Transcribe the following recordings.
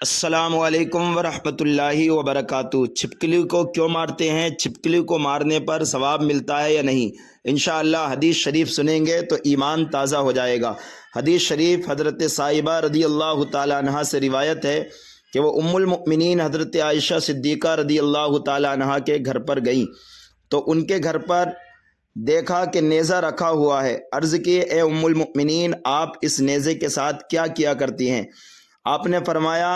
السلام علیکم ورحمۃ اللہ وبرکاتہ۔ چھپکلی کو کیوں مارتے ہیں؟ چھپکلی کو مارنے پر ثواب ملتا ہے یا نہیں؟ انشاءاللہ حدیث شریف سنیں گے تو ایمان تازہ ہو جائے گا۔ حدیث شریف حضرت صائبہ رضی اللہ تعالی عنہا سے روایت ہے کہ وہ ام المؤمنین حضرت عائشہ صدیقہ رضی اللہ تعالی عنہا کے گھر پر گئیں تو ان کے گھر پر دیکھا کہ نیزہ رکھا ہوا ہے۔ عرض کی، اے ام المؤمنین، آپ اس نیزے کے ساتھ کیا کیا کرتی ہیں؟ آپ نے فرمایا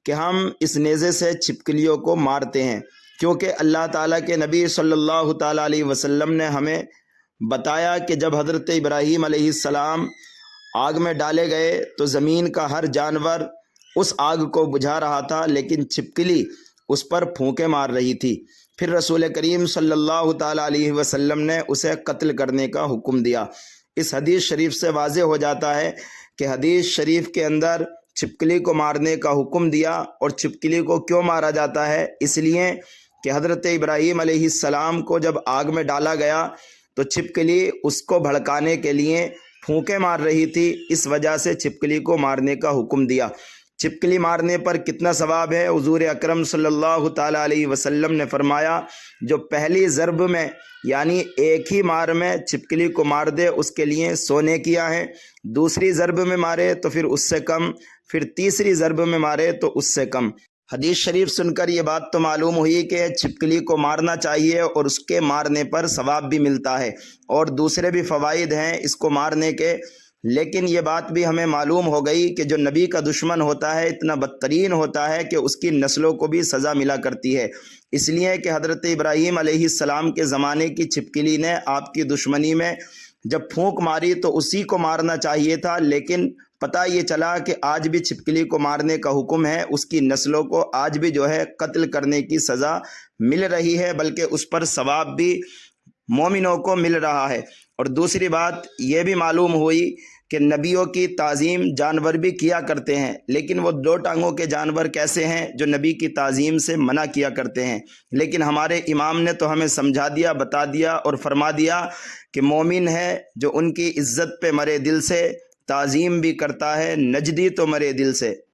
کہ ہم اس نیزے سے چھپکلیوں کو مارتے ہیں، کیونکہ اللہ تعالیٰ کے نبی صلی اللہ تعالیٰ علیہ وسلم نے ہمیں بتایا کہ جب حضرت ابراہیم علیہ السلام آگ میں ڈالے گئے تو زمین کا ہر جانور اس آگ کو بجھا رہا تھا، لیکن چھپکلی اس پر پھونکے مار رہی تھی۔ پھر رسول کریم صلی اللہ تعالیٰ علیہ وسلم نے اسے قتل کرنے کا حکم دیا۔ اس حدیث شریف سے واضح ہو جاتا ہے کہ حدیث شریف کے اندر چھپکلی کو مارنے کا حکم دیا، اور چھپکلی کو کیوں مارا جاتا ہے؟ اس لیے کہ حضرت ابراہیم علیہ السلام کو جب آگ میں ڈالا گیا تو چھپکلی اس کو بھڑکانے کے لیے پھونکے مار رہی تھی، اس وجہ سے چھپکلی کو مارنے کا حکم دیا۔ چھپکلی مارنے پر کتنا ثواب ہے؟ حضور اکرم صلی اللہ تعالیٰ علیہ وسلم نے فرمایا، جو پہلی ضرب میں یعنی ایک ہی مار میں چھپکلی کو مار دے اس کے لیے 100 نیکیاں ہیں، دوسری ضرب میں مارے تو پھر اس سے کم، پھر تیسری ضرب میں مارے تو اس سے کم۔ حدیث شریف سن کر یہ بات تو معلوم ہوئی کہ چھپکلی کو مارنا چاہیے اور اس کے مارنے پر ثواب بھی ملتا ہے، اور دوسرے بھی فوائد ہیں اس کو مارنے کے۔ لیکن یہ بات بھی ہمیں معلوم ہو گئی کہ جو نبی کا دشمن ہوتا ہے اتنا بدترین ہوتا ہے کہ اس کی نسلوں کو بھی سزا ملا کرتی ہے، اس لیے کہ حضرت ابراہیم علیہ السلام کے زمانے کی چھپکلی نے آپ کی دشمنی میں جب پھونک ماری تو اسی کو مارنا چاہیے تھا، لیکن پتہ یہ چلا کہ آج بھی چھپکلی کو مارنے کا حکم ہے، اس کی نسلوں کو آج بھی جو ہے قتل کرنے کی سزا مل رہی ہے، بلکہ اس پر ثواب بھی مومنوں کو مل رہا ہے۔ اور دوسری بات یہ بھی معلوم ہوئی کہ نبیوں کی تعظیم جانور بھی کیا کرتے ہیں، لیکن وہ 2 ٹانگوں کے جانور کیسے ہیں جو نبی کی تعظیم سے منع کیا کرتے ہیں؟ لیکن ہمارے امام نے تو ہمیں سمجھا دیا، بتا دیا اور فرما دیا کہ مومن ہے جو ان کی عزت پہ مرے دل سے، تعظیم بھی کرتا ہے، نجدی تو مرے دل سے۔